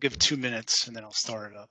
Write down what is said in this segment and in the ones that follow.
give 2 minutes and then I'll start it up.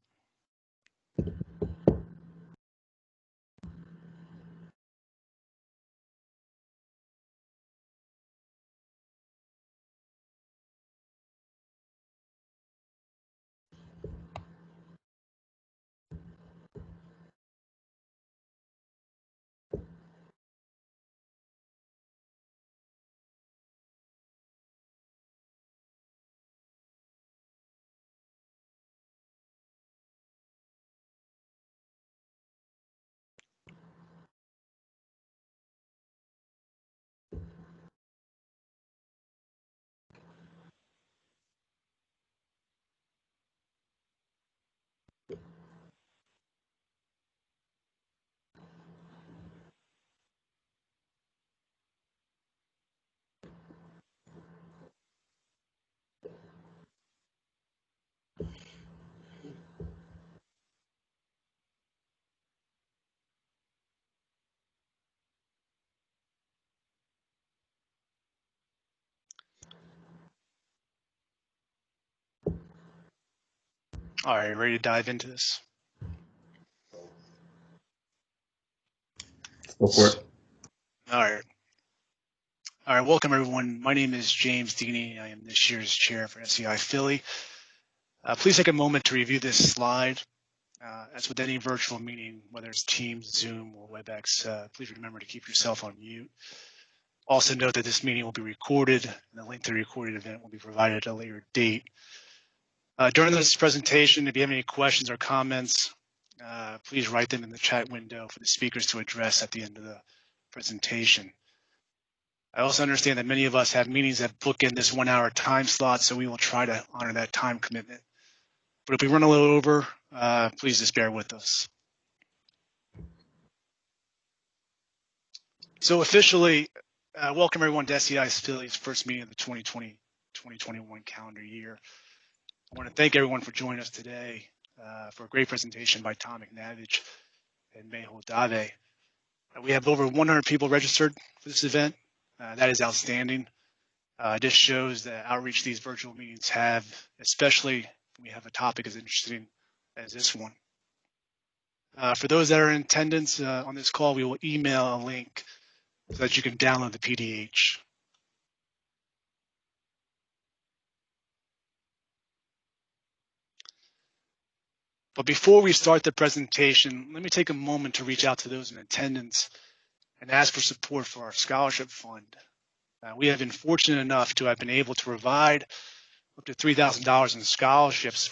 All right, ready to dive into this? Go for it. All right, welcome everyone. My name is James Deeney. I am this year's chair for SEI Philly. Please take a moment to review this slide. As with any virtual meeting, whether it's Teams, Zoom, or WebEx, please remember to keep yourself on mute. Also note that this meeting will be recorded, and the link to the recorded event will be provided at a later date. During this presentation, if you have any questions or comments, please write them in the chat window for the speakers to address at the end of the presentation. I also understand that many of us have meetings that book in this 1 hour time slot, so we will try to honor that time commitment. But if we run a little over, please just bear with us. So officially, welcome everyone to SEI Philly's first meeting of the 2020-2021 calendar year. I want to thank everyone for joining us today for a great presentation by Tom McNavage and Mehul Dave. We have over 100 people registered for this event. That is outstanding. This shows the outreach these virtual meetings have, especially when we have a topic as interesting as this one. For those that are in attendance on this call, we will email a link so that you can download the PDH. But before we start the presentation, let me take a moment to reach out to those in attendance and ask for support for our scholarship fund. We have been fortunate enough to have been able to provide up to $3,000 in scholarships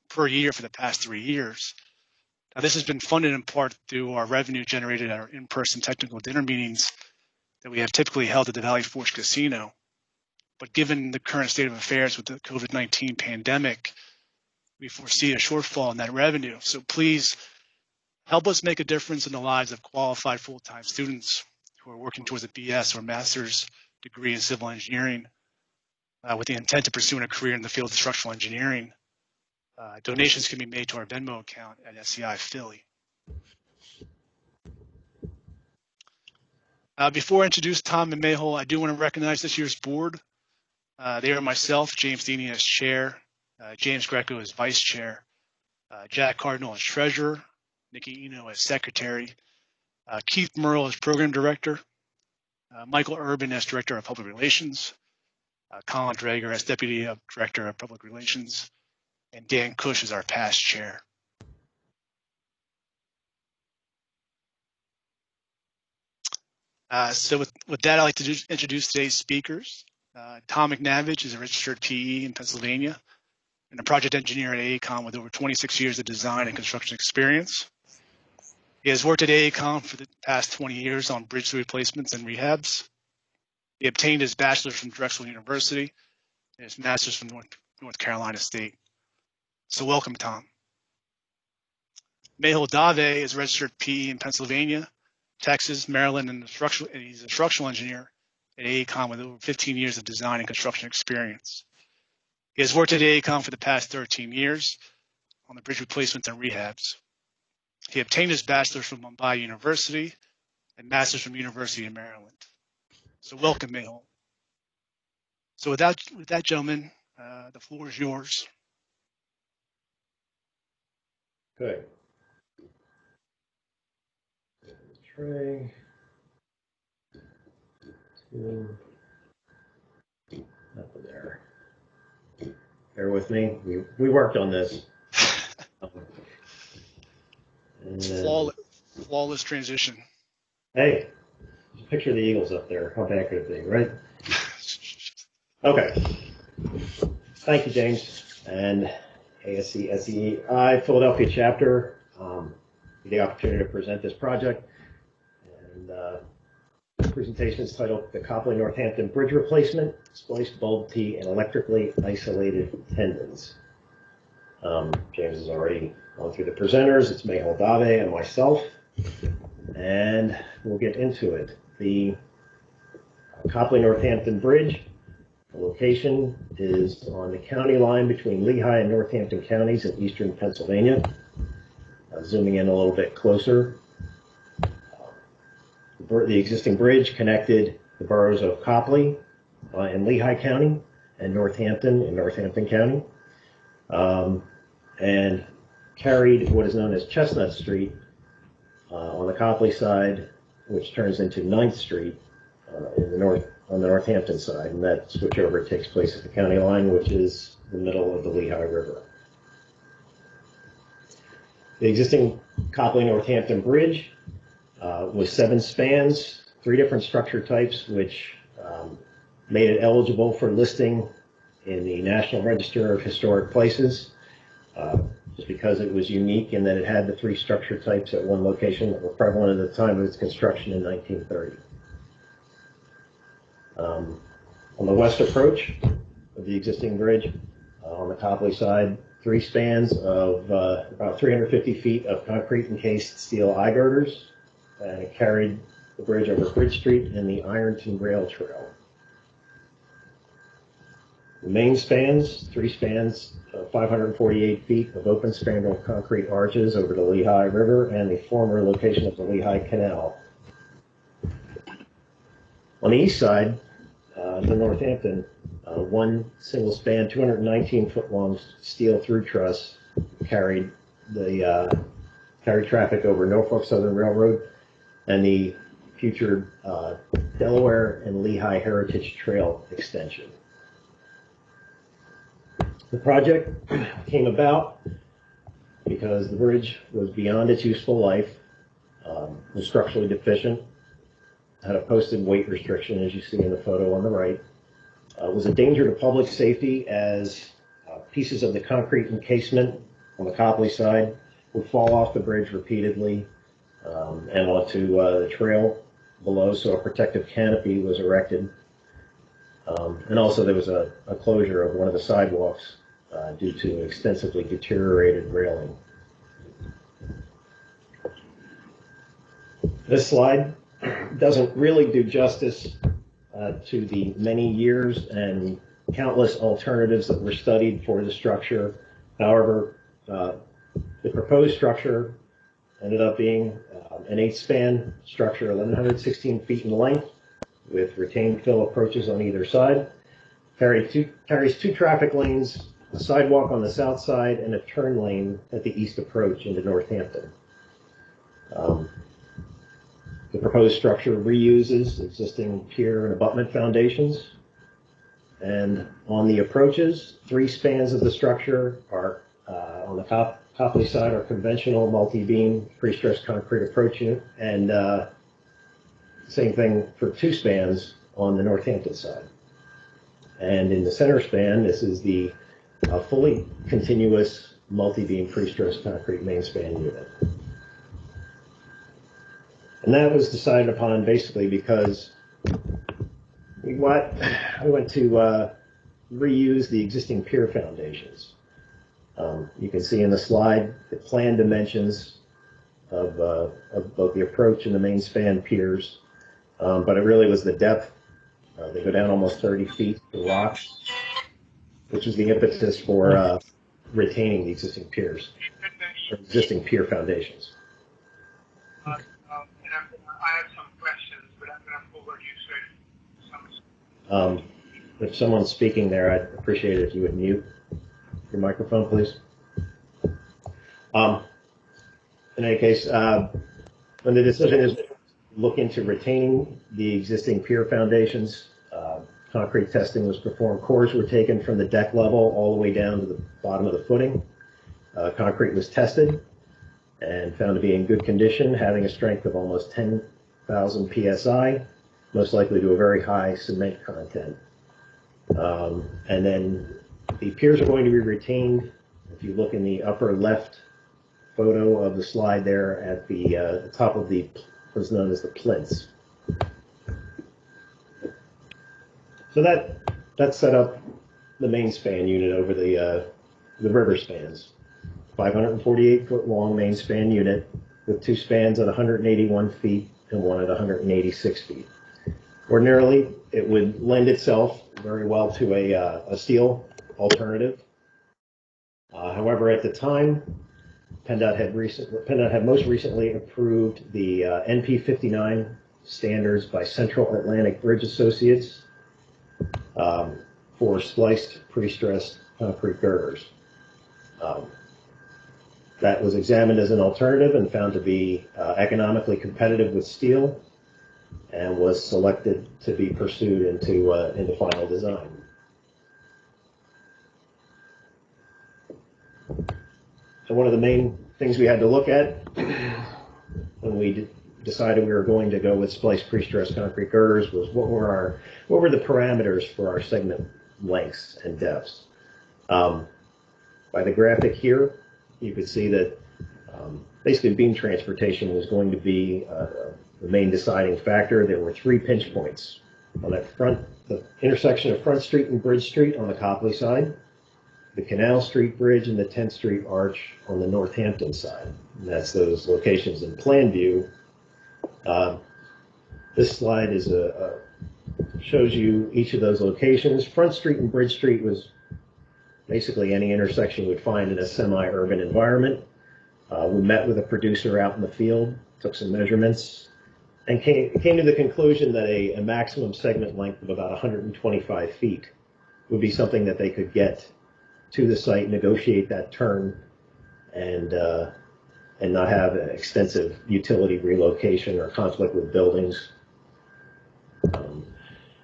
per year for the past 3 years. Now, this has been funded in part through our revenue generated at our in-person technical dinner meetings that we have typically held at the Valley Forge Casino. But given the current state of affairs with the COVID-19 pandemic, we foresee a shortfall in that revenue. So please help us make a difference in the lives of qualified full-time students who are working towards a BS or master's degree in civil engineering with the intent of pursuing a career in the field of structural engineering. Donations can be made to our Venmo account at SEI Philly. Before I introduce Tom and Mehul, I do want to recognize this year's board. They are myself, James Deeney as chair, James Greco as vice chair, Jack Cardinal as treasurer, Nikki Eno as secretary, Keith Merle as program director, Michael Urban as director of public relations, Colin Drager as deputy director of public relations, and Dan Cush as our past chair. So with that, I'd like to introduce today's speakers. Tom McNavage is a registered PE in Pennsylvania and a project engineer at AECOM with over 26 years of design and construction experience. He has worked at AECOM for the past 20 years on bridge replacements and rehabs. He obtained his bachelor's from Drexel University and his master's from North Carolina State. So welcome, Tom. Mehul Dave is a registered PE in Pennsylvania, Texas, Maryland, and he's a structural engineer at AECOM with over 15 years of design and construction experience. He has worked at AECOM for the past 13 years on the bridge replacements and rehabs. He obtained his bachelor's from Mumbai University and master's from University of Maryland. So welcome, Mehul. So with that, gentlemen, the floor is yours. Okay. Tray. Two. Nothing there. Bear with me. We worked on this. Flawless transition. Hey, picture the Eagles up there. How bad could it be, right? Okay. Thank you, James. And ASC SEI Philadelphia chapter, the opportunity to present this project. And the presentation is titled The Coplay-Northampton Bridge Replacement, Spliced Bulb Tee, and Electrically Isolated Tendons. James has already gone through the presenters. It's Mehul Dave and myself. And we'll get into it. The Coplay-Northampton Bridge, the location is on the county line between Lehigh and Northampton counties in eastern Pennsylvania. Zooming in a little bit closer, the existing bridge connected the boroughs of Coplay in Lehigh County and Northampton in Northampton County, and carried what is known as Chestnut Street on the Coplay side, which turns into 9th Street in the on the Northampton side, and that switchover takes place at the county line, which is the middle of the Lehigh River. The existing Coplay-Northampton Bridge was 7 spans, 3 different structure types, which made it eligible for listing in the National Register of Historic Places, just because it was unique in that it had the 3 structure types at one location that were prevalent at the time of its construction in 1930. On the west approach of the existing bridge, on the Coplay side, 3 spans of about 350 feet of concrete encased steel eye girders, and it carried the bridge over Bridge Street and the Ironton Rail Trail. The main spans, 3 spans of 548 feet of open spandrel concrete arches over the Lehigh River and the former location of the Lehigh Canal. On the east side, the Northampton, 1 single span, 219-foot long steel through truss carried traffic over Norfolk Southern Railroad and the future Delaware and Lehigh Heritage Trail extension. The project came about because the bridge was beyond its useful life, was structurally deficient, had a posted weight restriction, as you see in the photo on the right, was a danger to public safety as pieces of the concrete encasement on the Coplay side would fall off the bridge repeatedly and onto the trail below, so a protective canopy was erected. And also there was a closure of one of the sidewalks due to extensively deteriorated railing. This slide doesn't really do justice to the many years and countless alternatives that were studied for the structure. However, the proposed structure ended up being an 8-span structure, 1,116 feet in length, with retained fill approaches on either side. Carries 2 traffic lanes, a sidewalk on the south side, and a turn lane at the east approach into Northampton. The proposed structure reuses existing pier and abutment foundations. And on the approaches, 3 spans of the structure are on the Coplay side are conventional multi-beam pre-stressed concrete approach unit, and same thing for 2 spans on the Northampton side. And in the center span, this is the fully continuous multi-beam pre-stressed concrete main span unit. And that was decided upon basically because we went to reuse the existing pier foundations. You can see in the slide the plan dimensions of both the approach and the main span piers, but it really was the depth. They go down almost 30 feet to rock, which is the impetus for retaining the existing piers, or existing pier foundations. I have some questions, but I'm going to forward you straight. If someone's speaking there, I'd appreciate it if you would mute your microphone, please. in any case, when the decision is look into retaining the existing pier foundations, concrete testing was performed. Cores were taken from the deck level all the way down to the bottom of the footing. Concrete was tested and found to be in good condition, having a strength of almost 10,000 psi, most likely to a very high cement content. And then the piers are going to be retained. If you look in the upper left photo of the slide there at the top of the what's known as the plinths. So that set up the main span unit over the river spans. 548-foot long main span unit with two spans at 181 feet and one at 186 feet. Ordinarily, it would lend itself very well to a steel alternative. However, at the time, PennDOT had most recently approved the NP59 standards by Central Atlantic Bridge Associates for spliced pre-stressed concrete girders. That was examined as an alternative and found to be economically competitive with steel, and was selected to be pursued into final design. So one of the main things we had to look at when we decided we were going to go with spliced pre-stressed concrete girders was what were the parameters for our segment lengths and depths. By the graphic here, you could see that basically beam transportation was going to be the main deciding factor. There were 3 pinch points on the intersection of Front Street and Bridge Street on the Coplay side, the Canal Street Bridge and the 10th Street Arch on the Northampton side. And that's those locations in plan view. This slide is shows you each of those locations. Front Street and Bridge Street was basically any intersection you would find in a semi-urban environment. We met with a producer out in the field, took some measurements, and came to the conclusion that a maximum segment length of about 125 feet would be something that they could get to the site, negotiate that turn, and not have an extensive utility relocation or conflict with buildings.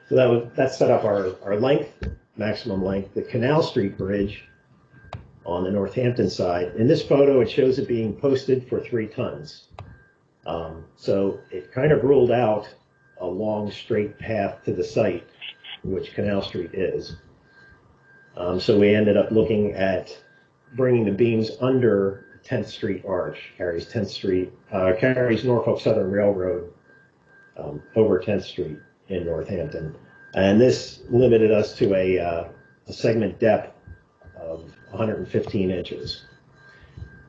So that set up our length, maximum length. The Canal Street Bridge on the Northampton side. In this photo, it shows it being posted for 3 tons. So it kind of ruled out a long straight path to the site, which Canal Street is. So we ended up looking at bringing the beams under 10th Street Arch, carries Norfolk Southern Railroad over 10th Street in Northampton. And this limited us to a segment depth of 115 inches.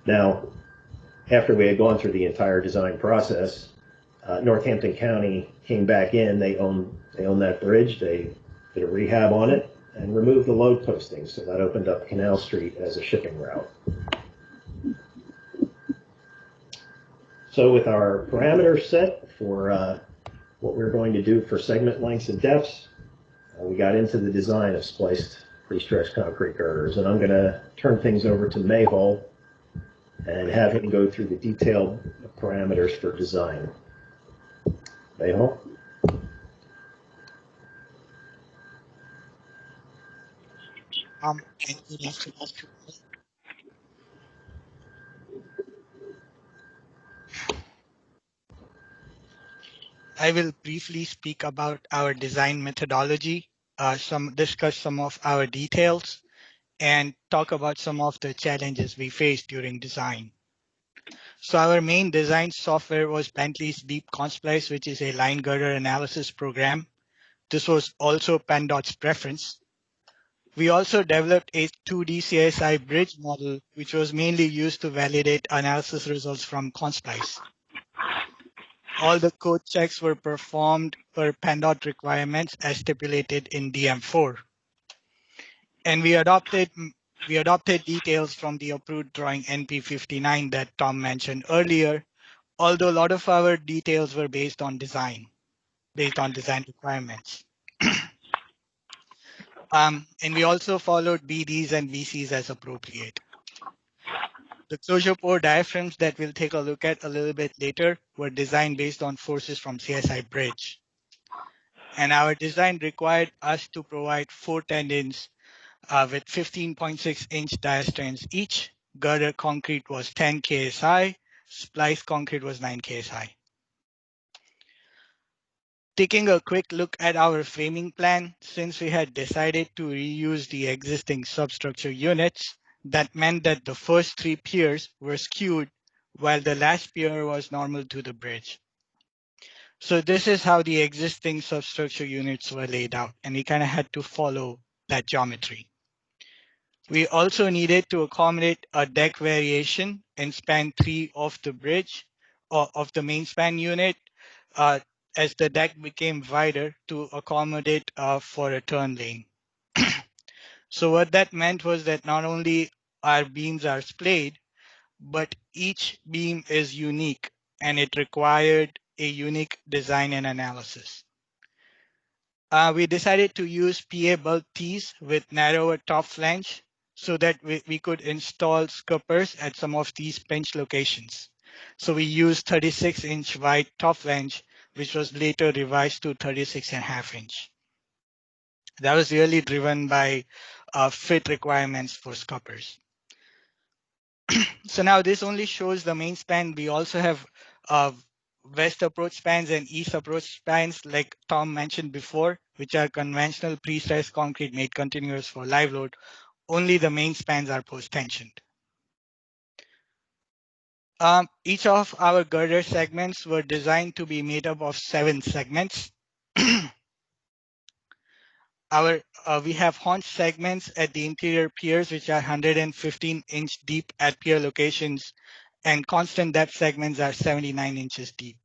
Now, after we had gone through the entire design process, Northampton County came back in. They own that bridge. They did a rehab on it and removed the load postings. So that opened up Canal Street as a shipping route. So with our parameters set for what we're going to do for segment lengths and depths, we got into the design of spliced pre-stretched concrete girders. And I'm going to turn things over to Mayhol and have him go through the detailed parameters for design. Mayhol? I will briefly speak about our design methodology, discuss some of our details, and talk about some of the challenges we faced during design. So our main design software was Bentley's Deep Spliced, which is a line girder analysis program. This was also PennDOT's preference. We also developed a 2D CSI Bridge model, which was mainly used to validate analysis results from Spliced. All the code checks were performed per PennDOT requirements as stipulated in DM4. And we adopted details from the approved drawing NP59 that Tom mentioned earlier, although a lot of our details were based on design requirements. And we also followed BDs and VCs as appropriate. The closure pore diaphragms that we'll take a look at a little bit later were designed based on forces from CSI Bridge. And our design required us to provide 4 tendons with 15.6-inch diastands each. Girder concrete was 10 KSI, spliced concrete was 9 KSI. Taking a quick look at our framing plan, since we had decided to reuse the existing substructure units, that meant that the first 3 piers were skewed while the last pier was normal to the bridge. So this is how the existing substructure units were laid out, and we kind of had to follow that geometry. We also needed to accommodate a deck variation in span 3 of the bridge or of the main span unit as the deck became wider to accommodate for a turn lane. So what that meant was that not only our beams are splayed, but each beam is unique and it required a unique design and analysis. We decided to use PA bulk tees with narrower top flange so that we could install scuppers at some of these pinch locations. So we used 36-inch wide top flange, which was later revised to 36.5-inch. That was really driven by fit requirements for scuppers. So now this only shows the main span. We also have west approach spans and east approach spans, like Tom mentioned before, which are conventional pre-stressed concrete made continuous for live load. Only the main spans are post-tensioned. Each of our girder segments were designed to be made up of 7 segments. We have haunch segments at the interior piers, which are 115-inch deep at pier locations, and constant depth segments are 79 inches deep.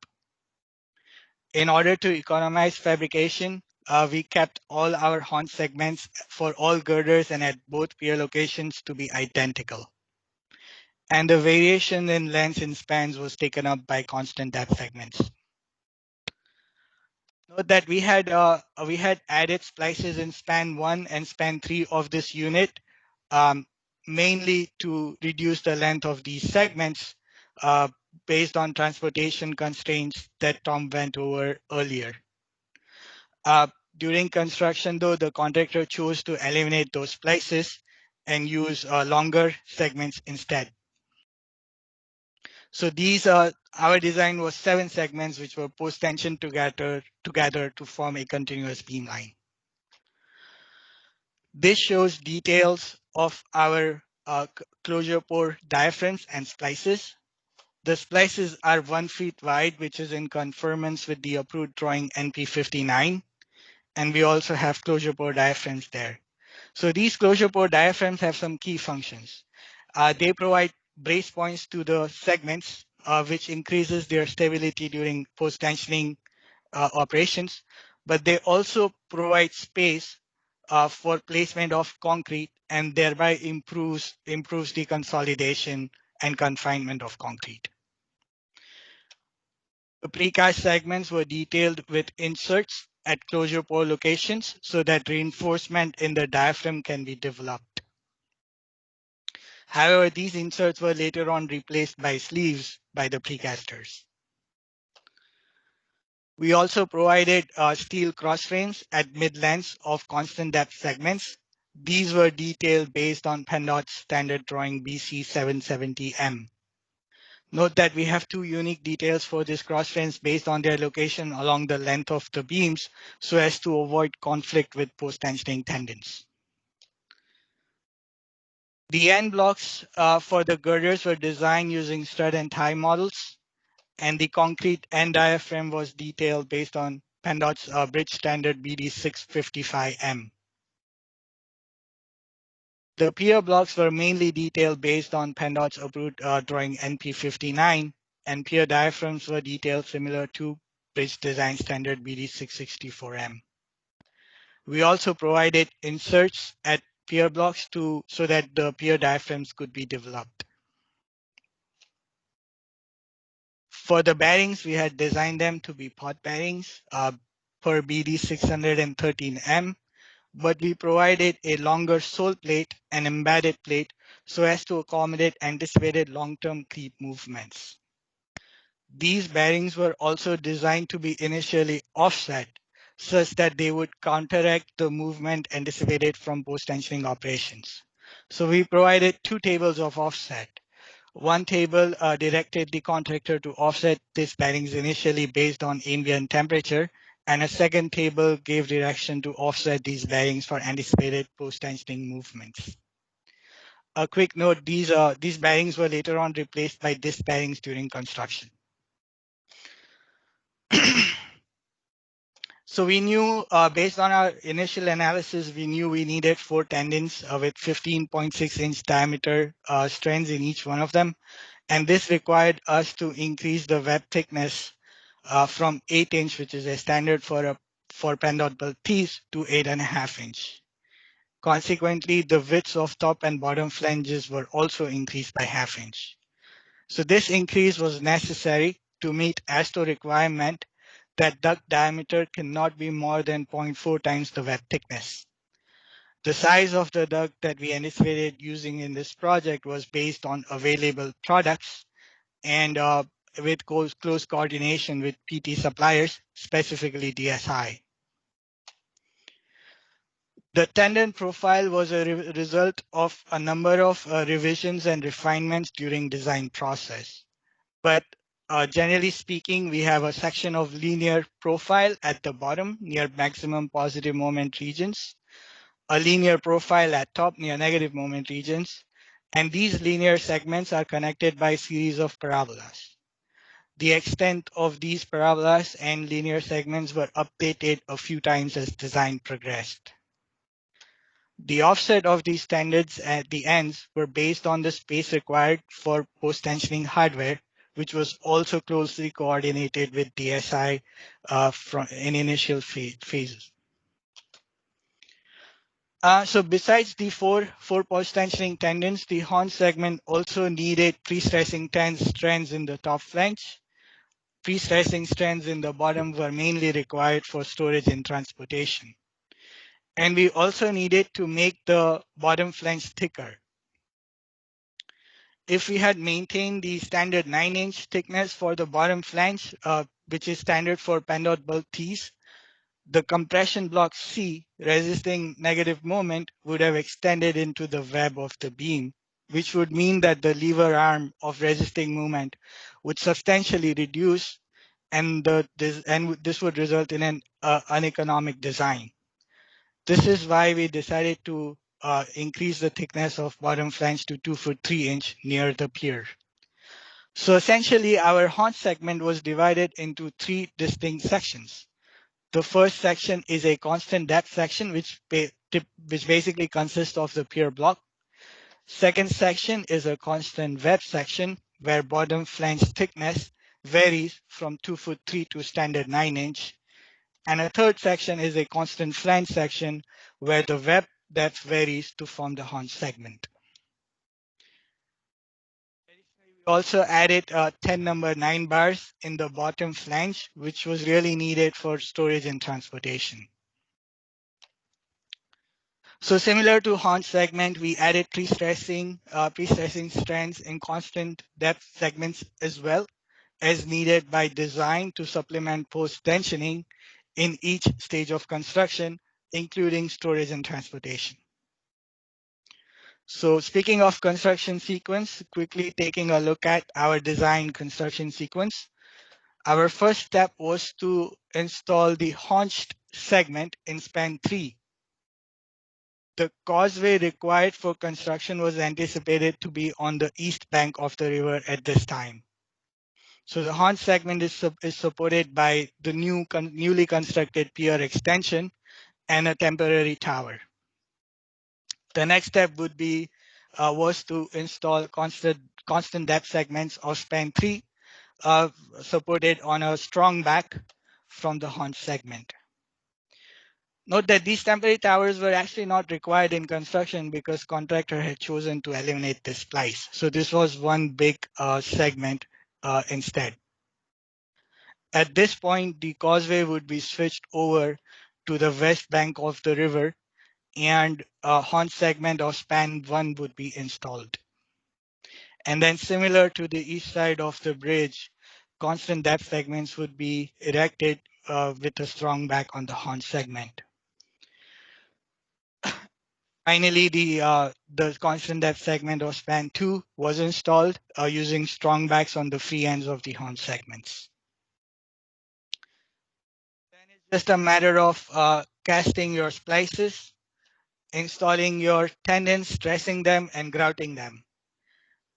In order to economize fabrication, we kept all our haunch segments for all girders and at both pier locations to be identical. And the variation in lengths and spans was taken up by constant depth segments. Note that we had added splices in span 1 and span 3 of this unit, mainly to reduce the length of these segments based on transportation constraints that Tom went over earlier. During construction, though, the contractor chose to eliminate those splices and use longer segments instead. So these our design was 7 segments which were post-tensioned together to form a continuous beam line. This shows details of our closure pore diaphragms and splices. The splices are 1 feet wide, which is in conformance with the approved drawing NP59. And we also have closure pore diaphragms there. So these closure pore diaphragms have some key functions. They provide brace points to the segments, which increases their stability during post-tensioning operations, but they also provide space for placement of concrete and thereby improves the consolidation and confinement of concrete. The precast segments were detailed with inserts at closure pore locations so that reinforcement in the diaphragm can be developed. However, these inserts were later on replaced by sleeves by the precasters. We also provided steel cross frames at mid-lengths of constant depth segments. These were detailed based on PennDOT's standard drawing BC 770M. Note that we have 2 unique details for these cross frames based on their location along the length of the beams so as to avoid conflict with post-tensioning tendons. The end blocks for the girders were designed using stud and tie models, and the concrete end diaphragm was detailed based on PennDOT's bridge standard BD 655M. The pier blocks were mainly detailed based on PennDOT's approved drawing NP59, and pier diaphragms were detailed similar to bridge design standard BD 664M. We also provided inserts at pier blocks so that the pier diaphragms could be developed. For the bearings, we had designed them to be pot bearings per BD 613M, but we provided a longer sole plate and embedded plate so as to accommodate anticipated long-term creep movements. These bearings were also designed to be initially offset such that they would counteract the movement anticipated from post-tensioning operations. So we provided two tables of offset. One table directed the contractor to offset these bearings initially based on ambient temperature, and a second table gave direction to offset these bearings for anticipated post-tensioning movements. A quick note, these bearings were later on replaced by disc bearings during construction. So we knew, based on our initial analysis, we knew we needed 4 tendons with 15.6-inch diameter strands in each one of them. And this required us to increase the web thickness from 8-inch, which is a standard for PennDOT belt tees, to 8.5-inch. Consequently, the widths of top and bottom flanges were also increased by 1/2 inch. So this increase was necessary to meet ASTO requirement that duct diameter cannot be more than 0.4 times the web thickness. The size of the duct that we anticipated using in this project was based on available products and with close coordination with PT suppliers, specifically DSI. The tendon profile was a result of a number of revisions and refinements during design process. But generally speaking, we have a section of linear profile at the bottom near maximum positive moment regions, a linear profile at top near negative moment regions, and these linear segments are connected by a series of parabolas. The extent of these parabolas and linear segments were updated a few times as design progressed. The offset of these standards at the ends were based on the space required for post-tensioning hardware, which was also closely coordinated with DSI in initial phases. So besides the four post-tensioning tendons, the horn segment also needed pre-stressing strands in the top flange. Pre-stressing strands in the bottom were mainly required for storage and transportation. And we also needed to make the bottom flange thicker. If we had maintained the standard 9-inch thickness for the bottom flange, which is standard for PennDOT belt tees, the compression block C resisting negative moment would have extended into the web of the beam, which would mean that the lever arm of resisting moment would substantially reduce, and this would result in an uneconomic design. This is why we decided to increase the thickness of bottom flange to 2 foot 3 inch near the pier. So essentially, our horn segment was divided into 3 distinct sections. The first section is a constant depth section, which basically consists of the pier block. Second section is a constant web section, where bottom flange thickness varies from 2 foot 3 to standard 9 inch. And a third section is a constant flange section, where the web depth varies to form the horn segment. We also added 10 number 9 bars in the bottom flange, which was really needed for storage and transportation. So similar to horn segment, we added pre-stressing strands in constant depth segments as well, as needed by design to supplement post-tensioning in each stage of construction, including storage and transportation. So speaking of construction sequence, quickly taking a look at our design construction sequence. Our first step was to install the haunched segment in span 3. The causeway required for construction was anticipated to be on the east bank of the river at this time. So the haunch segment is supported by the newly constructed pier extension and a temporary tower. The next step would be was to install constant depth segments of span 3 supported on a strong back from the haunch segment. Note that these temporary towers were actually not required in construction because contractor had chosen to eliminate this splice. So this was one big segment instead. At this point, the causeway would be switched over to the west bank of the river, and a haunch segment or span 1 would be installed. And then similar to the east side of the bridge, constant depth segments would be erected with a strong back on the haunch segment. Finally, the constant depth segment or span 2 was installed using strong backs on the free ends of the haunch segments. Then it's just a matter of casting your splices, installing your tendons, stressing them, and grouting them.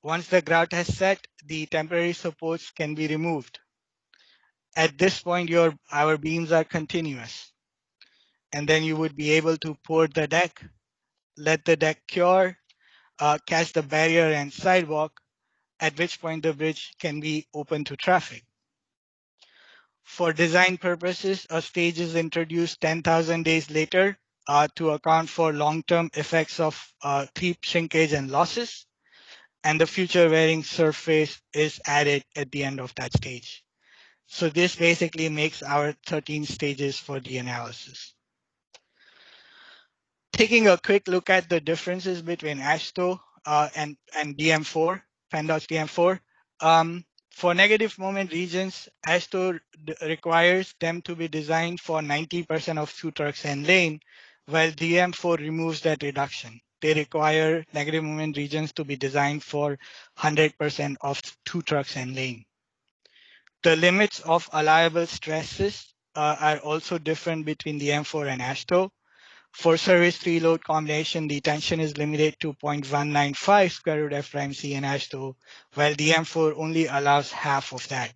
Once the grout has set, the temporary supports can be removed. At this point, our beams are continuous. And then you would be able to pour the deck, let the deck cure, cast the barrier and sidewalk, at which point the bridge can be open to traffic. For design purposes, a stage is introduced 10,000 days later to account for long-term effects of creep, shrinkage, and losses. And the future wearing surface is added at the end of that stage. So this basically makes our 13 stages for the analysis. Taking a quick look at the differences between ASHTO and DM4, PennDOT's DM4. For negative moment regions, ASHTO requires them to be designed for 90% of two trucks and lane, while DM4 removes that reduction. They require negative moment regions to be designed for 100% of two trucks and lane. The limits of allowable stresses are also different between DM4 and ASHTO. For service three-load combination, the tension is limited to 0.195 square root F prime C in ASHTO, while DM4 only allows half of that.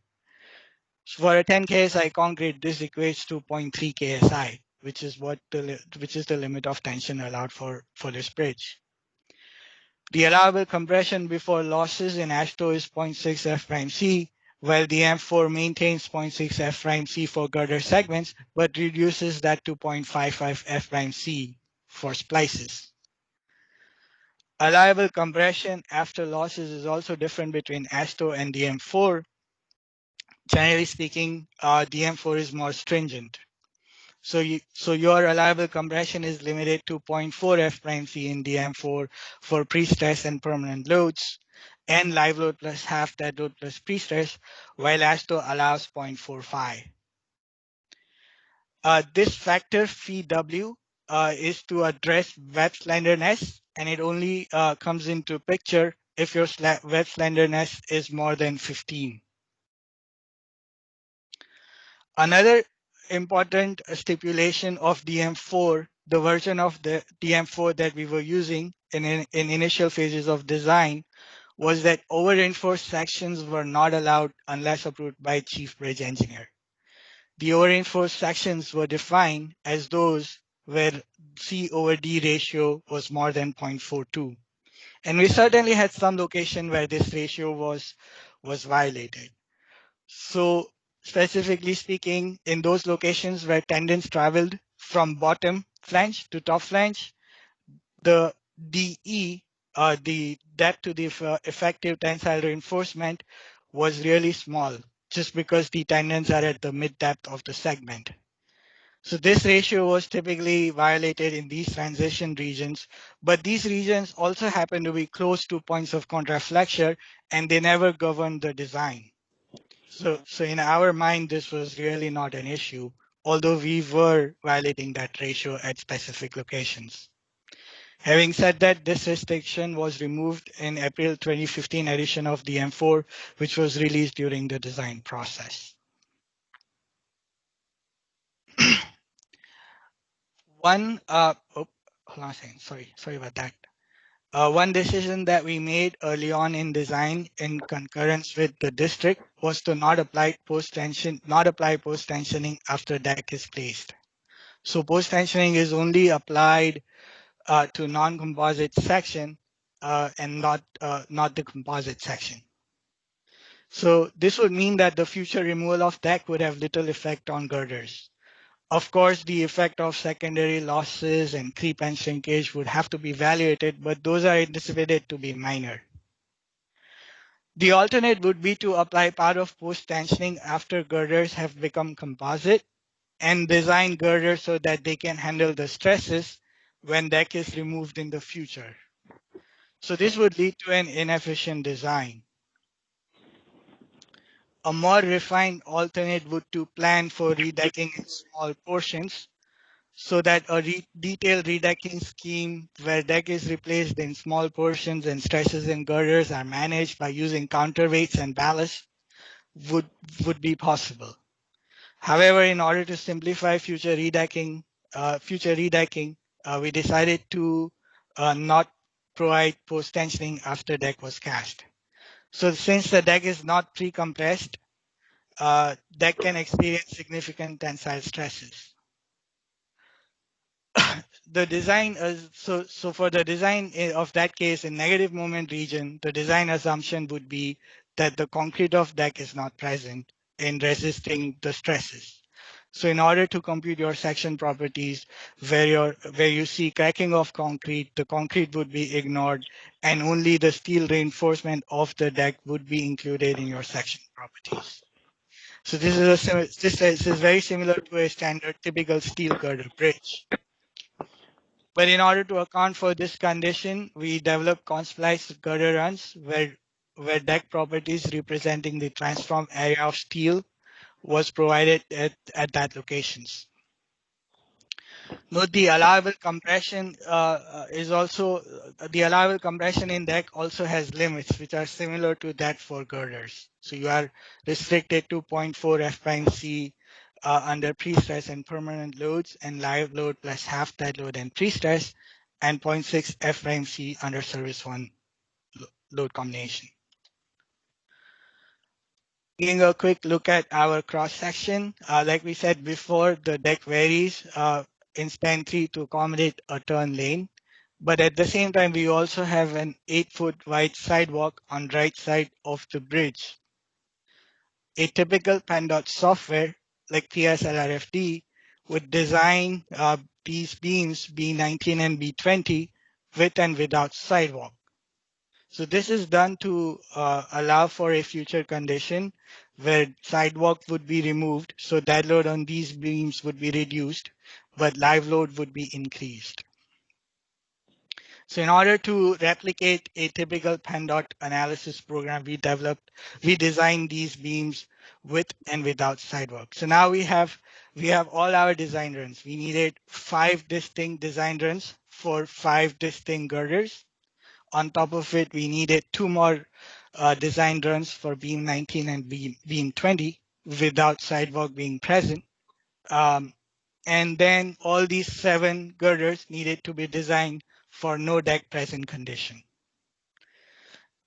For a 10 KSI concrete, this equates to 0.3 KSI, which is the limit of tension allowed for this bridge. The allowable compression before losses in ASHTO is 0.6 F prime C, while the M4 maintains 0.6 F prime C for girder segments, but reduces that to 0.55 F prime C for splices. Allowable compression after losses is also different between ASHTO and DM4. Generally speaking, DM4 is more stringent. So your allowable compression is limited to 0.4 F prime C in DM4 for pre-stress and permanent loads, and live load plus half that load plus pre-stress, while ASHTO allows 0.45. This factor phi W is to address web slenderness, and it only comes into picture if your web slenderness is more than 15. Another important stipulation of DM4, the version of the DM4 that we were using in initial phases of design, was that over-reinforced sections were not allowed unless approved by chief bridge engineer. The over-reinforced sections were defined as those where C over D ratio was more than 0.42. And we certainly had some location where this ratio was violated. So specifically speaking, in those locations where tendons traveled from bottom flange to top flange, the DE, the depth to the effective tensile reinforcement, was really small, just because the tendons are at the mid depth of the segment. So this ratio was typically violated in these transition regions, but these regions also happen to be close to points of contraflexure, and they never governed the design. So in our mind, this was really not an issue, although we were violating that ratio at specific locations. Having said that, this restriction was removed in April 2015 edition of the M4, which was released during the design process. Hold on a second, sorry about that. One decision that we made early on in design in concurrence with the district was to not apply post-tensioning after deck is placed. So post-tensioning is only applied to non-composite section and not the composite section. So this would mean that the future removal of deck would have little effect on girders. Of course, the effect of secondary losses and creep and shrinkage would have to be evaluated, but those are anticipated to be minor. The alternate would be to apply part of post-tensioning after girders have become composite and design girders so that they can handle the stresses, when deck is removed in the future. So this would lead to an inefficient design. A more refined alternate would to plan for redecking in small portions so that a detailed redecking scheme where deck is replaced in small portions and stresses and girders are managed by using counterweights and ballast would be possible. However, in order to simplify future redecking, we decided to not provide post-tensioning after deck was cast. So since the deck is not pre-compressed, deck can experience significant tensile stresses. The design so for the design of that case in negative moment region, the design assumption would be that the concrete of deck is not present in resisting the stresses. So in order to compute your section properties where you see cracking of concrete, the concrete would be ignored and only the steel reinforcement of the deck would be included in your section properties. So this is very similar to a standard typical steel girder bridge. But in order to account for this condition, we developed spliced girder runs where deck properties representing the transform area of steel was provided at that locations. Note the allowable compression the allowable compression in deck also has limits which are similar to that for girders. So you are restricted to 0.4 F prime C under pre-stress and permanent loads and live load plus half that load and pre-stress and 0.6 F prime C under service one load combination. Taking a quick look at our cross section, like we said before, the deck varies in span 3 to accommodate a turn lane. But at the same time, we also have an 8-foot wide sidewalk on right side of the bridge. A typical PennDOT software like PSLRFD would design these beams B19 and B20 with and without sidewalk. So this is done to allow for a future condition where sidewalk would be removed, so dead load on these beams would be reduced, but live load would be increased. So in order to replicate a typical PennDOT analysis program, we designed these beams with and without sidewalk. So now we have all our design runs. We needed 5 distinct design runs for 5 distinct girders. On top of it, we needed 2 more design runs for beam 19 and beam 20 without sidewalk being present. And then all these 7 girders needed to be designed for no deck present condition.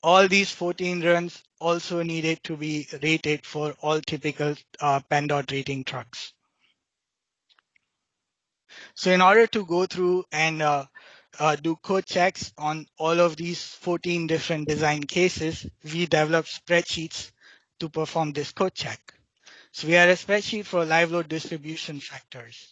All these 14 runs also needed to be rated for all typical PennDOT rating trucks. So in order to go through and do code checks on all of these 14 different design cases, we developed spreadsheets to perform this code check. So we had a spreadsheet for live load distribution factors.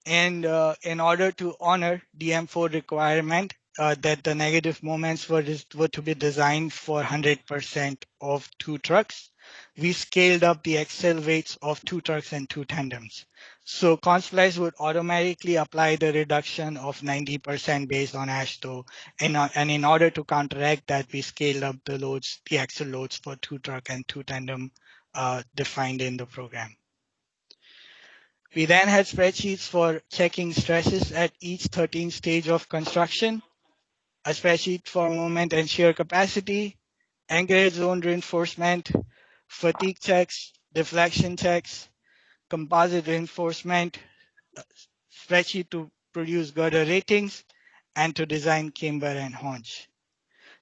And in order to honor DM4 requirement that the negative moments were to be designed for 100% of 2 trucks, we scaled up the axle weights of 2 trucks and 2 tandems. So Spliced would automatically apply the reduction of 90% based on AASHTO, and in order to counteract that, we scaled up the loads, the axle loads for 2 truck and 2 tandem defined in the program. We then had spreadsheets for checking stresses at each 13th stage of construction, a spreadsheet for moment and shear capacity, anchorage zone reinforcement, fatigue checks, deflection checks, composite reinforcement, spreadsheet to produce girder ratings, and to design camber and haunch.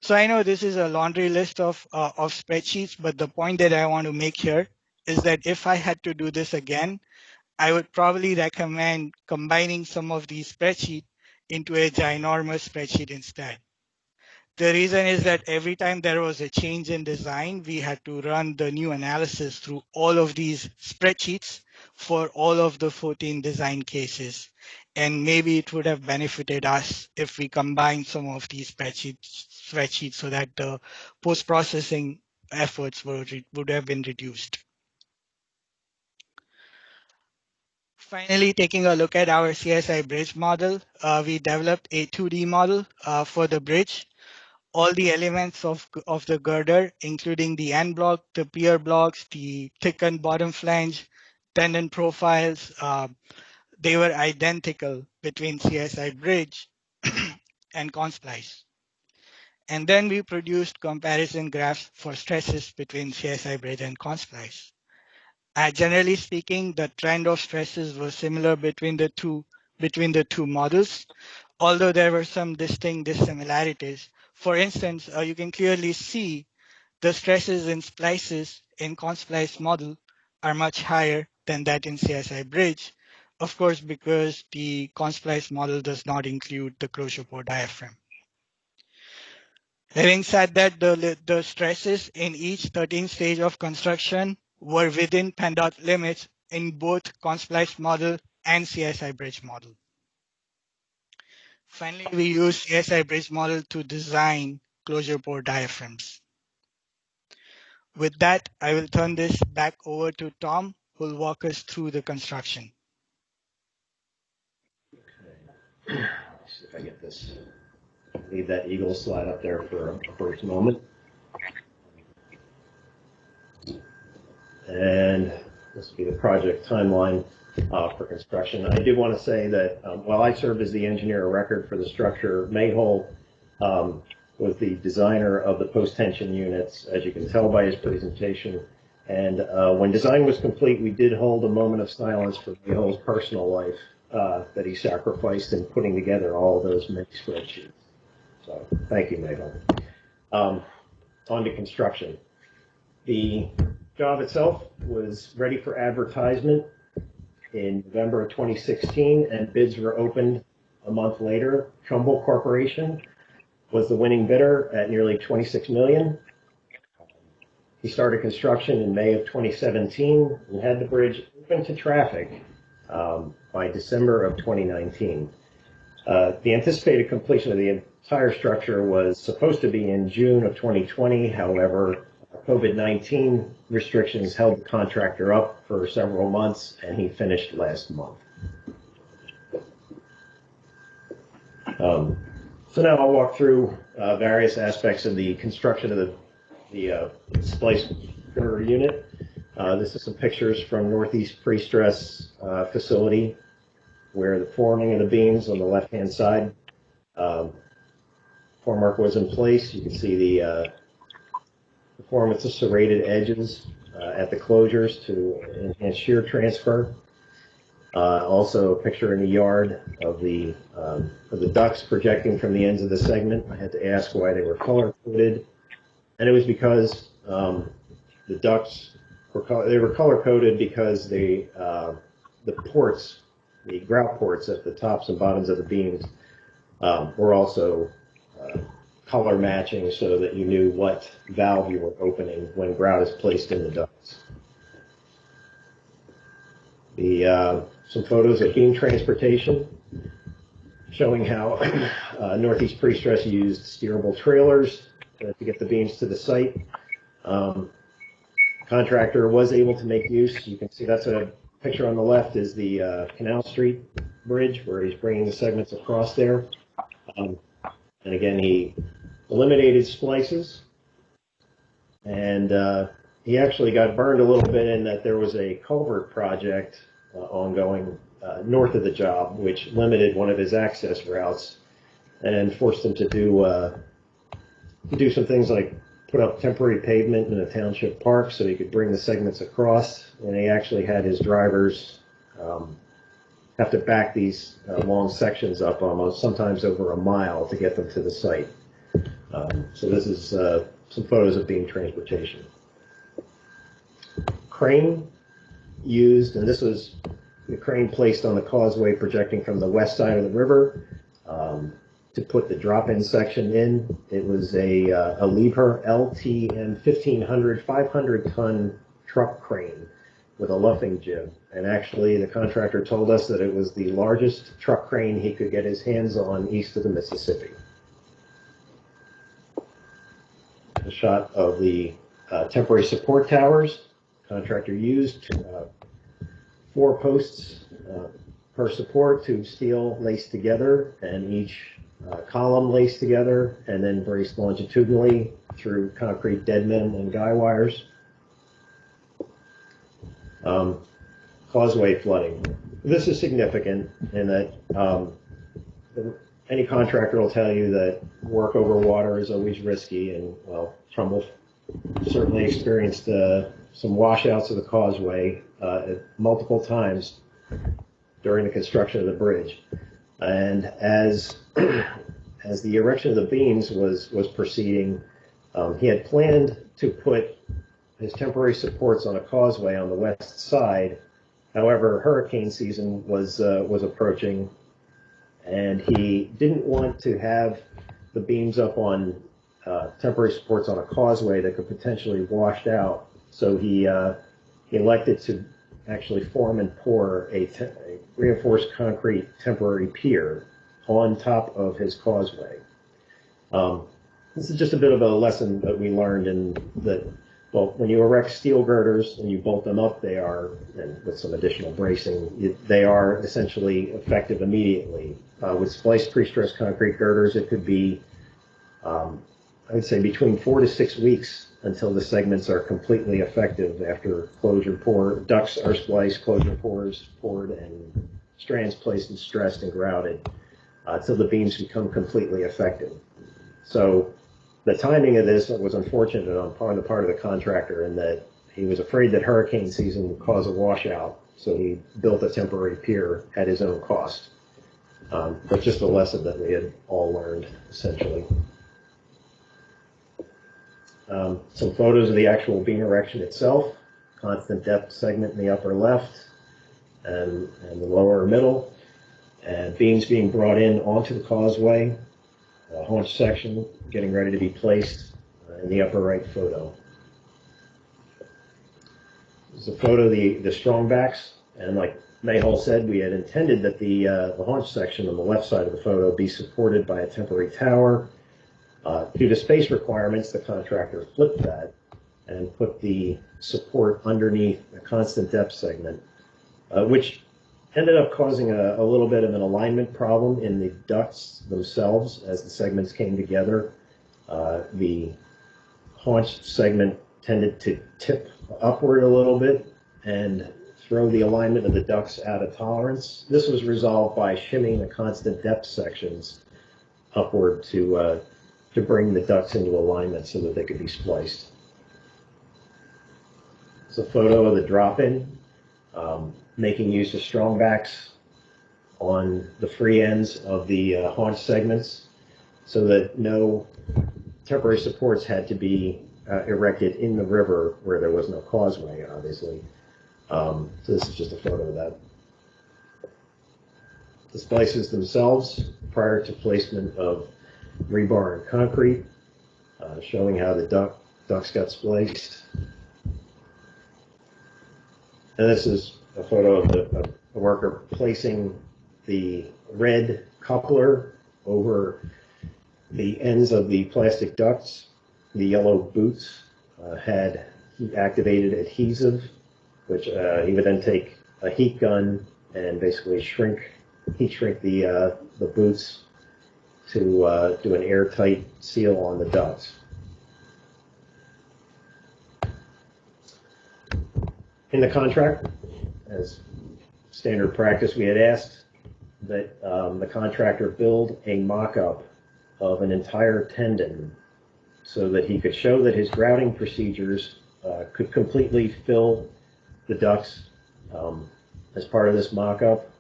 So I know this is a laundry list of spreadsheets, but the point that I want to make here is that if I had to do this again, I would probably recommend combining some of these spreadsheets into a ginormous spreadsheet instead. The reason is that every time there was a change in design, we had to run the new analysis through all of these spreadsheets for all of the 14 design cases. And maybe it would have benefited us if we combined some of these spreadsheets so that the post-processing efforts would have been reduced. Finally, taking a look at our CSI Bridge model, we developed a 2D model for the bridge. All the elements of the girder, including the end block, the pier blocks, the thickened bottom flange, tendon profiles, they were identical between CSI Bridge and Consplice. And then we produced comparison graphs for stresses between CSI Bridge and Consplice. Generally speaking, the trend of stresses was similar between the two models, although there were some distinct dissimilarities. For instance, you can clearly see the stresses in splices in Consplice model are much higher than that in CSI Bridge, of course, because the Consplice model does not include the closure pore diaphragm. Having said that, the stresses in each 13 stage of construction were within PennDOT limits in both Consplice model and CSI Bridge model. Finally, we used CSI Bridge model to design closure pore diaphragms. With that, I will turn this back over to Tom, who will walk us through the construction. Okay. Let's see if I get this. Leave that eagle slide up there for a brief moment. And this will be the project timeline for construction. I do want to say that while I served as the engineer of record for the structure, Mayhole was the designer of the post-tension units, as you can tell by his presentation. And when design was complete, we did hold a moment of silence for Mayhole's personal life that he sacrificed in putting together all of those many spreadsheets. So thank you, Mayhole. On to construction. The job itself was ready for advertisement in November of 2016, and bids were opened a month later. Trumbull Corporation was the winning bidder at nearly $26 million. He started construction in May of 2017 and had the bridge open to traffic by December of 2019. The anticipated completion of the entire structure was supposed to be in June of 2020. However, COVID-19 restrictions held the contractor up for several months, and he finished last month. So now I'll walk through various aspects of the construction of the Spliced girder unit. This is some pictures from Northeast Pre-Stress facility, where the forming of the beams on the left-hand side. Formwork was in place. You can see the performance of serrated edges at the closures to enhance shear transfer. Also a picture in the yard of the ducts projecting from the ends of the segment. I had to ask why they were color-coded, and it was because the ducts were color-coded because the ports, the grout ports at the tops and bottoms of the beams were also color matching, so that you knew what valve you were opening when grout is placed in the ducts. Some photos of beam transportation showing how Northeast Pre-Stress used steerable trailers to get the beams to the site. Contractor was able to make use. You can see that's a picture on the left is the Canal Street Bridge, where he's bringing the segments across there. And again, he eliminated splices, and he actually got burned a little bit in that there was a culvert project ongoing north of the job, which limited one of his access routes and forced him to do some things like put up temporary pavement in a township park so he could bring the segments across. And he actually had his drivers have to back these long sections up almost sometimes over a mile to get them to the site. So this is some photos of beam transportation. Crane used, and this was the crane placed on the causeway projecting from the west side of the river to put the drop-in section in. It was a Liebherr LTM 1500 500-ton truck crane with a luffing jib. And actually, the contractor told us that it was the largest truck crane he could get his hands on east of the Mississippi. A shot of the temporary support towers. Contractor used 4 posts per support, tube steel laced together, and each column laced together, and then braced longitudinally through concrete deadmen and guy wires. Causeway flooding. This is significant in that any contractor will tell you that work over water is always risky, and well, Trumbull certainly experienced some washouts of the causeway multiple times during the construction of the bridge. And as the erection of the beams was proceeding, he had planned to put his temporary supports on a causeway on the west side. However, hurricane season was approaching, and he didn't want to have the beams up on temporary supports on a causeway that could potentially wash out. So he elected to actually form and pour a reinforced concrete temporary pier on top of his causeway. This is just a bit of a lesson that we learned in that, well, when you erect steel girders and you bolt them up, they are, and with some additional bracing, they are essentially effective immediately. With spliced pre-stressed concrete girders, it could be, I would say, between 4 to 6 weeks until the segments are completely effective after closure pour, ducts are spliced, closure pours poured, and strands placed and stressed and grouted until the beams become completely effective. So the timing of this was unfortunate on the part of the contractor in that he was afraid that hurricane season would cause a washout, so he built a temporary pier at his own cost. But just a lesson that we had all learned, essentially. Some photos of the actual beam erection itself, constant depth segment in the upper left and the lower middle, and beams being brought in onto the causeway, haunch section getting ready to be placed in the upper right photo. This is a photo of the strong backs, and like Mayhall said, we had intended that the haunch section on the left side of the photo be supported by a temporary tower. Due to space requirements, the contractor flipped that and put the support underneath a constant depth segment, which ended up causing a little bit of an alignment problem in the ducts themselves as the segments came together. The haunch segment tended to tip upward a little bit and throw the alignment of the ducts out of tolerance. This was resolved by shimming the constant depth sections upward to bring the ducts into alignment so that they could be spliced. It's a photo of the drop-in, making use of strong backs on the free ends of the haunch segments so that no temporary supports had to be erected in the river where there was no causeway, obviously. So this is just a photo of that. The splices themselves, prior to placement of rebar and concrete, showing how the ducts got spliced. And this is a photo of the worker placing the red coupler over the ends of the plastic ducts. The yellow boots had heat-activated adhesive, which he would then take a heat gun and basically heat shrink the boots to do an airtight seal on the ducts. In the contract, as standard practice, we had asked that the contractor build a mock-up of an entire tendon so that he could show that his grouting procedures could completely fill the ducts. As part of this mock-up,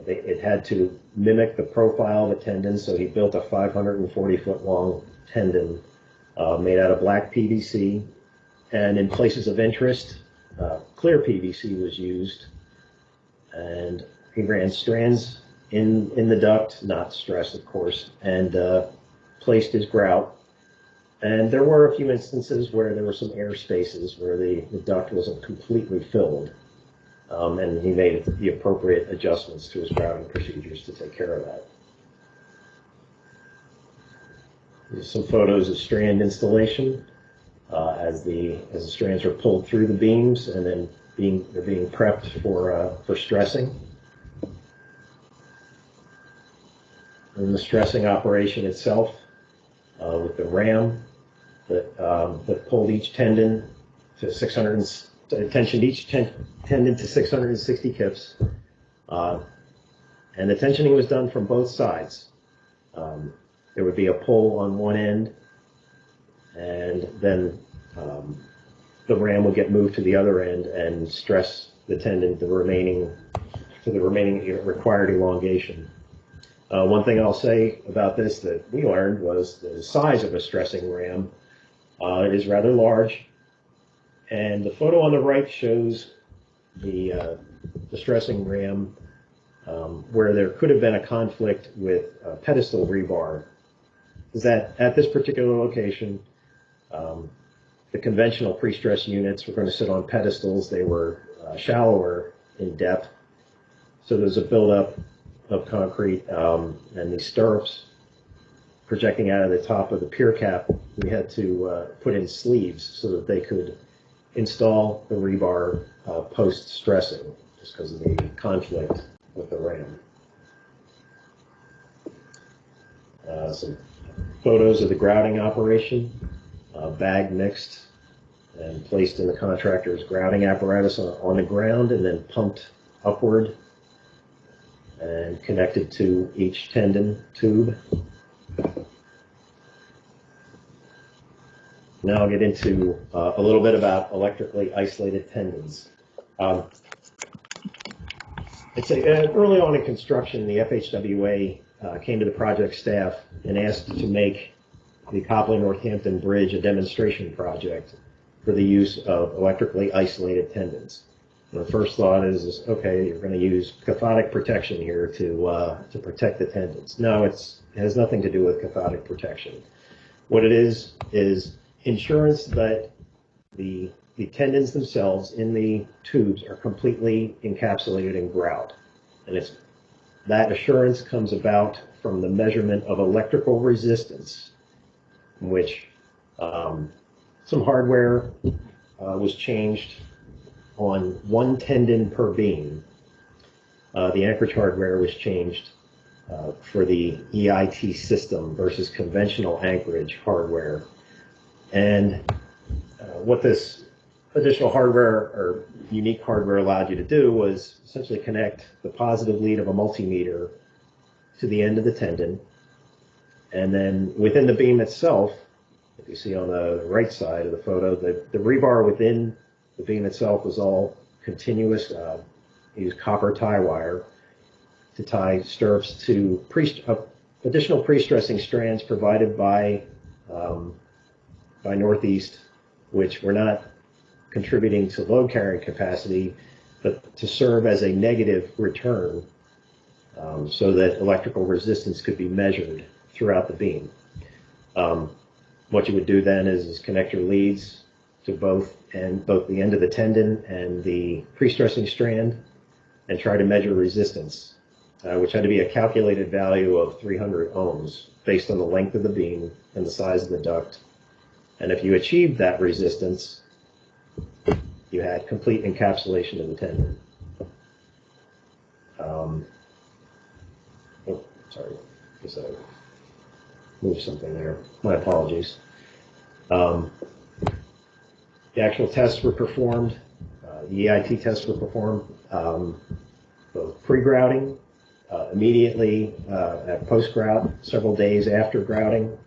it had to mimic the profile of a tendon, so he built a 540-foot long tendon made out of black PVC, and in places of interest, clear PVC was used, and he ran strands in the duct, not stress, of course, and placed his grout. And there were a few instances where there were some air spaces where the duct wasn't completely filled, and he made the appropriate adjustments to his grouting procedures to take care of that. There's some photos of strand installation as the strands are pulled through the beams and then they're being prepped for stressing. in the stressing operation itself with the ram that pulled each tendon to 600, tensioned each tendon to 660 kips. And the tensioning was done from both sides. There would be a pull on one end, and then the ram would get moved to the other end and stress the tendon to the remaining required elongation. One thing I'll say about this that we learned was the size of a stressing ram is rather large, and the photo on the right shows the stressing ram where there could have been a conflict with pedestal rebar. Is that at this particular location, the conventional pre-stress units were going to sit on pedestals. They were shallower in depth, so there's a buildup of concrete, and these stirrups projecting out of the top of the pier cap, we had to put in sleeves so that they could install the rebar post-stressing, just because of the conflict with the ram. Some photos of the grouting operation, bagged, mixed, and placed in the contractor's grouting apparatus on the ground, and then pumped upward and connected to each tendon tube. Now I'll get into a little bit about electrically isolated tendons. I'd say early on in construction, the FHWA came to the project staff and asked to make the Coplay-Northampton Bridge a demonstration project for the use of electrically isolated tendons. And the first thought is, okay, you're going to use cathodic protection here to protect the tendons. No, it has nothing to do with cathodic protection. What it is insurance that the tendons themselves in the tubes are completely encapsulated in grout. And that assurance comes about from the measurement of electrical resistance, in which some hardware was changed on one tendon per beam. The Anchorage hardware was changed for the EIT system versus conventional Anchorage hardware. And what this additional hardware or unique hardware allowed you to do was essentially connect the positive lead of a multimeter to the end of the tendon. And then within the beam itself, if you see on the right side of the photo, the rebar within the beam itself was all continuous. Used copper tie wire to tie stirrups to additional pre-stressing strands provided by Northeast, which were not contributing to load carrying capacity, but to serve as a negative return, so that electrical resistance could be measured throughout the beam. What you would do then is connect your leads to both the end of the tendon and the pre-stressing strand, and try to measure resistance, which had to be a calculated value of 300 ohms based on the length of the beam and the size of the duct. And if you achieved that resistance, you had complete encapsulation of the tendon. Sorry, because I moved something there. My apologies. The actual tests were performed. The EIT tests were performed both pre-grouting, immediately at post-grout, several days after grouting,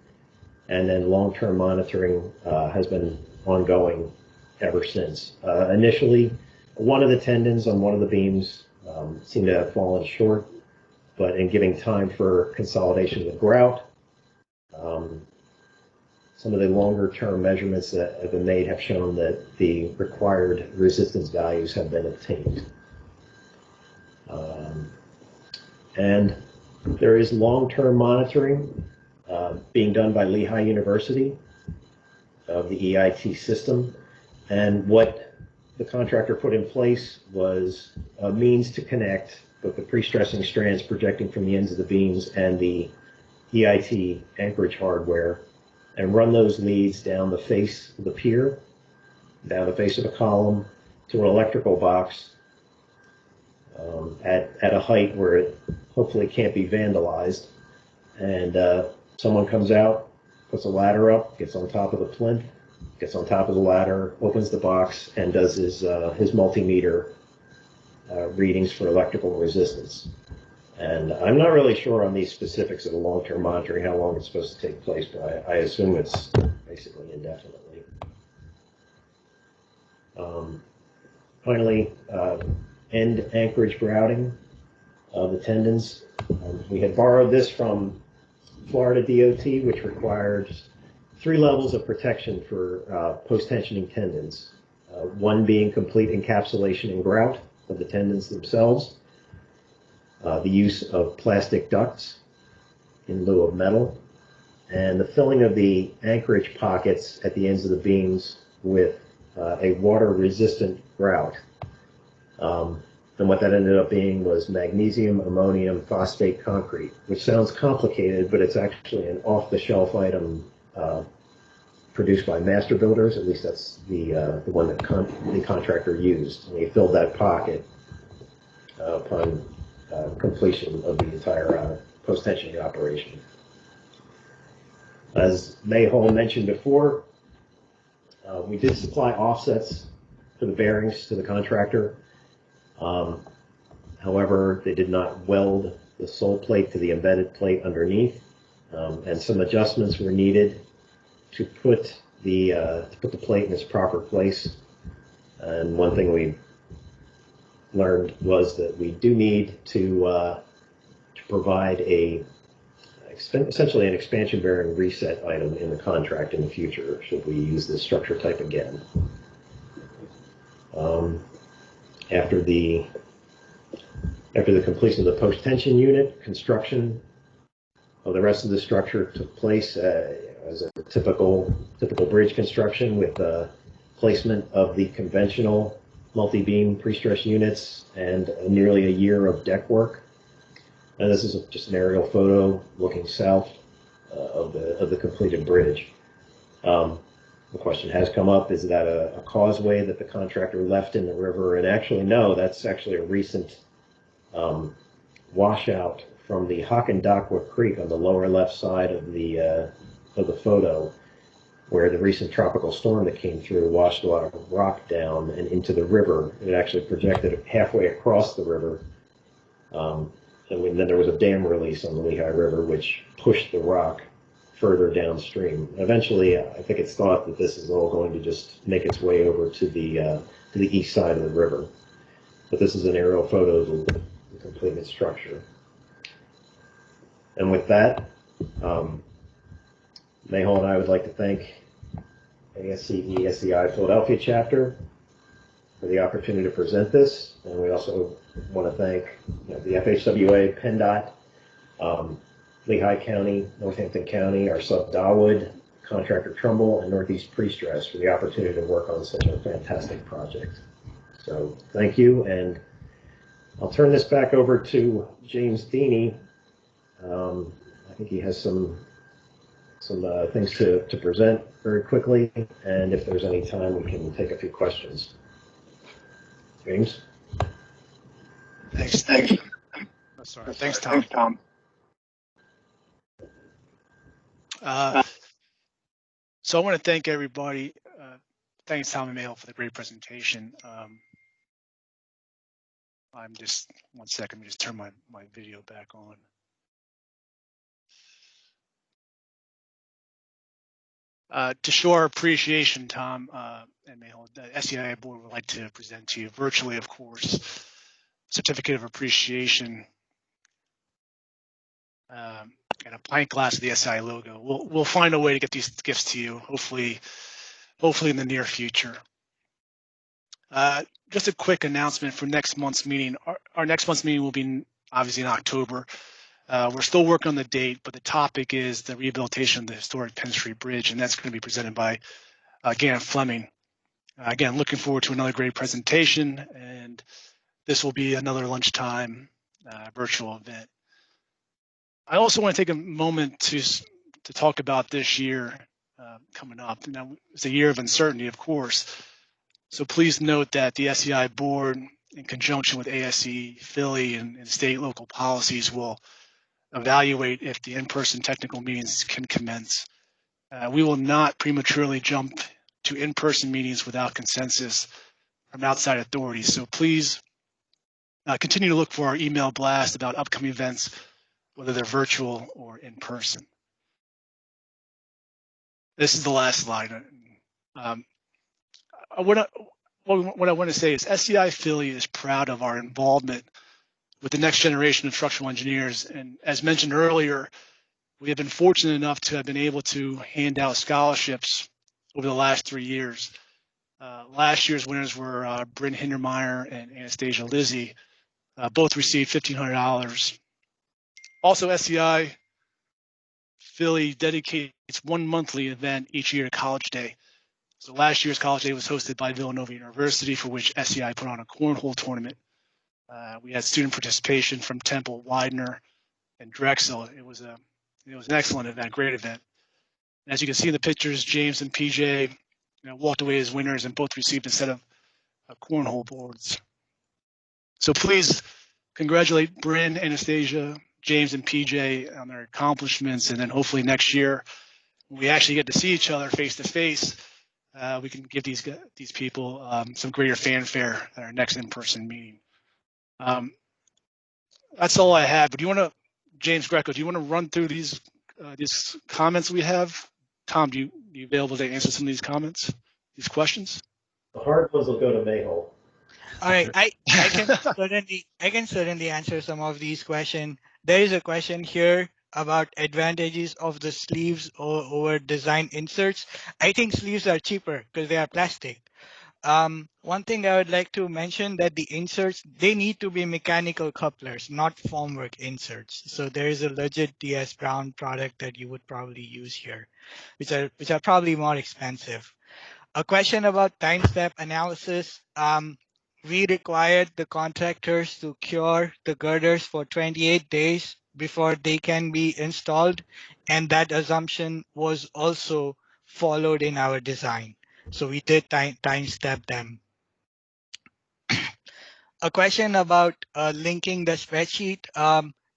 and then long-term monitoring has been ongoing ever since. Initially, one of the tendons on one of the beams seemed to have fallen short, but in giving time for consolidation with grout, some of the longer-term measurements that have been made have shown that the required resistance values have been obtained. And there is long-term monitoring being done by Lehigh University of the EIT system. And what the contractor put in place was a means to connect both the pre-stressing strands projecting from the ends of the beams and the EIT Anchorage hardware, and run those leads down the face of the pier, down the face of a column, to an electrical box at a height where it hopefully can't be vandalized, and someone comes out, puts a ladder up, gets on top of the plinth, gets on top of the ladder, opens the box, and does his multimeter readings for electrical resistance. And I'm not really sure on these specifics of the long-term monitoring, how long it's supposed to take place, but I assume it's basically indefinitely. Finally, end Anchorage Grouting of the Tendons. We had borrowed this from Florida DOT, which required 3 levels of protection for post-tensioning tendons. One being complete encapsulation and grout of the tendons themselves, the use of plastic ducts in lieu of metal, and the filling of the anchorage pockets at the ends of the beams with a water-resistant grout. And what that ended up being was magnesium ammonium phosphate concrete, which sounds complicated, but it's actually an off-the-shelf item produced by master builders. At least that's the one that the contractor used. And he filled that pocket upon completion of the entire post-tensioning operation. As Mayhole mentioned before, we did supply offsets for the bearings to the contractor. However, they did not weld the sole plate to the embedded plate underneath, and some adjustments were needed to put the plate in its proper place. And one thing we learned was that we do need to provide essentially an expansion bearing reset item in the contract in the future should we use this structure type again. After the completion of the post-tension unit, construction of the rest of the structure took place as a typical bridge construction with placement of the conventional multi-beam pre-stress units and nearly a year of deck work. And this is just an aerial photo looking south of the completed bridge. The question has come up, is that a causeway that the contractor left in the river? And actually, no, that's actually a recent washout from the Hockendakwa Creek on the lower left side of the photo, where the recent tropical storm that came through washed a lot of rock down and into the river. It actually projected halfway across the river. And then there was a dam release on the Lehigh River, which pushed the rock further downstream. Eventually, I think it's thought that this is all going to just make its way over to the east side of the river. But this is an aerial photo of the completed structure. And with that, Mayhole and I would like to thank ASCE SEI Philadelphia chapter for the opportunity to present this, and we also want to thank the FHWA, PennDOT, Lehigh County, Northampton County, our sub Dawood, contractor Trumbull, and Northeast Pre-Stress for the opportunity to work on such a fantastic project. So thank you, and I'll turn this back over to James Deeney. I think he has some things to present very quickly, and if there's any time, we can take a few questions. James? Thanks. Oh, sorry. Thanks, Tom. So I want to thank everybody. Thanks, Tom and Mayhole, for the great presentation. I'm just, one second, let me just turn my video back on. To show our appreciation, Tom and Mayhole, the SEI board would like to present to you virtually, of course, certificate of appreciation and a pint glass of the SEI logo. We'll find a way to get these gifts to you, hopefully in the near future. Just a quick announcement for next month's meeting. Our next month's meeting will be obviously in October. We're still working on the date, but the topic is the rehabilitation of the historic Penn Street Bridge, and that's going to be presented by Gant Fleming. Again, looking forward to another great presentation, and this will be another lunchtime virtual event. I also want to take a moment to talk about this year coming up. Now, it's a year of uncertainty, of course, so please note that the SEI board, in conjunction with ASE, Philly, and state local policies, will evaluate if the in-person technical meetings can commence. We will not prematurely jump to in-person meetings without consensus from outside authorities. So please continue to look for our email blast about upcoming events, whether they're virtual or in person. This is the last slide. What I want to say is SEI Philly is proud of our involvement with the next generation of structural engineers. And as mentioned earlier, we have been fortunate enough to have been able to hand out scholarships over the last 3 years. Last year's winners were Bryn Hindermeyer and Anastasia Lizzie. Both received $1,500. Also, SEI Philly dedicates one monthly event each year to College Day. So last year's College Day was hosted by Villanova University, for which SEI put on a cornhole tournament. We had student participation from Temple, Widener, and Drexel. It was an excellent event, great event. And as you can see in the pictures, James and PJ walked away as winners and both received a set of cornhole boards. So please congratulate Bryn, Anastasia, James, and PJ on their accomplishments, and then hopefully next year, when we actually get to see each other face to face, we can give these people some greater fanfare at our next in-person meeting. That's all I have. But do you want to, James Greco, do you want to run through these comments we have? Tom, do you available to answer some of these comments, these questions? The hard ones will go to Mayhole. All right, I can certainly answer some of these questions. There is a question here about advantages of the sleeves over design inserts. I think sleeves are cheaper because they are plastic. One thing I would like to mention that the inserts, they need to be mechanical couplers, not formwork inserts. So there is a legit DS Brown product that you would probably use here, which are probably more expensive. A question about time step analysis. We required the contractors to cure the girders for 28 days before they can be installed, and that assumption was also followed in our design. So we did time step them. A question about linking the spreadsheet.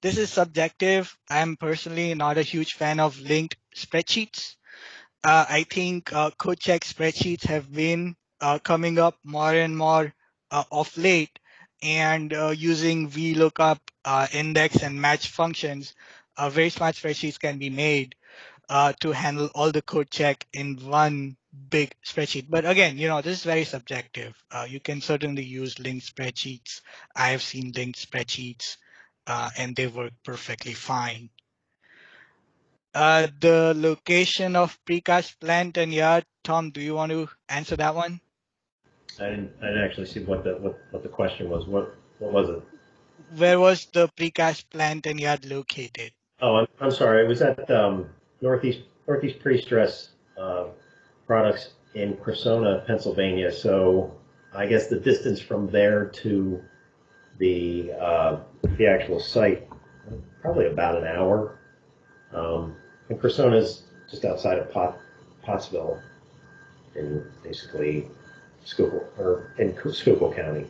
This is subjective. I'm personally not a huge fan of linked spreadsheets. I think code check spreadsheets have been coming up more and more of late, and using VLOOKUP, index, and match functions, very smart spreadsheets can be made to handle all the code check in one big spreadsheet. But again, this is very subjective. You can certainly use linked spreadsheets. I have seen linked spreadsheets, and they work perfectly fine. The location of precast plant and yard. Tom, do you want to answer that one? I didn't actually see what the question was. What was it? Where was the precast plant and yard located? Oh, I'm sorry. It was at Northeast Pre-Stress Products in Cressona, Pennsylvania. So I guess the distance from there to the actual site, probably about an hour. And Cressona is just outside of Pottsville, in basically Schuylkill County.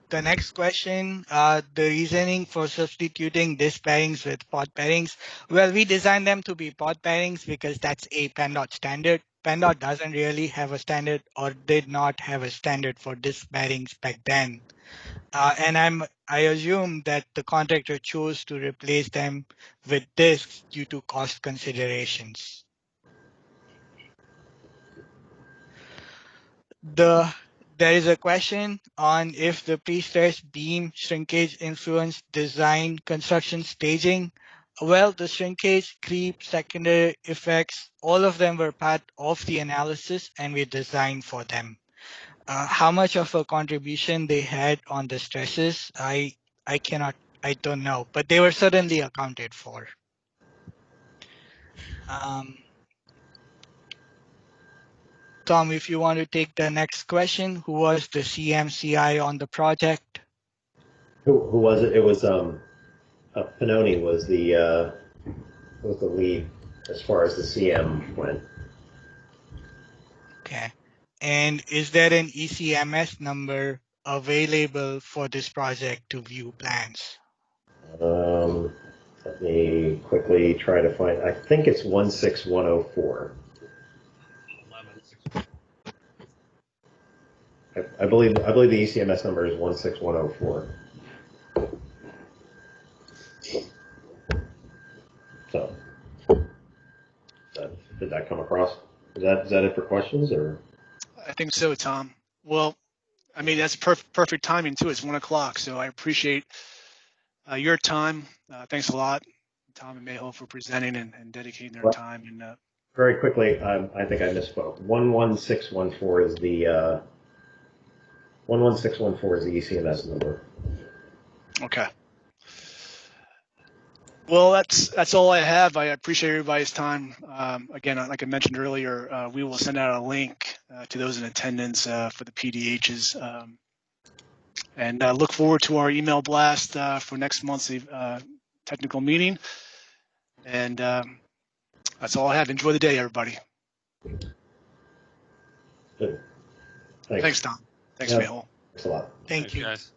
The next question, the reasoning for substituting disc pairings with pod pairings. Well, we designed them to be pod pairings because that's a PennDOT standard. PennDOT doesn't really have a standard, or did not have a standard for disc pairings back then. And I assume that the contractor chose to replace them with discs due to cost considerations. There is a question on if the pre-stressed beam shrinkage influenced design construction staging. Well, the shrinkage, creep, secondary effects, all of them were part of the analysis, and we designed for them. How much of a contribution they had on the stresses, I don't know, but they were certainly accounted for. Tom, if you want to take the next question, who was the CMCI on the project? Who was it? It was Pannoni was the lead as far as the CM went. Okay. And is there an ECMS number available for this project to view plans? Let me quickly try to find, I think it's 16104. I believe the ECMS number is 16104. So, did that come across? Is that it for questions, or? I think so, Tom. Well, I mean, that's perfect timing too. It's 1 o'clock, so I appreciate your time. Thanks a lot, Tom and Mayho, for presenting and dedicating their time. And very quickly, I think I misspoke. 11614 is the 11614 is the ECMS number. okay. Well, that's all I have. I appreciate everybody's time. Again, like I mentioned earlier, we will send out a link to those in attendance for the PDHs. And look forward to our email blast for next month's technical meeting. And that's all I have. Enjoy the day, everybody. Good. Thanks Tom. Thanks, Yeah. Mayho. Thanks a lot. Thank you. Guys.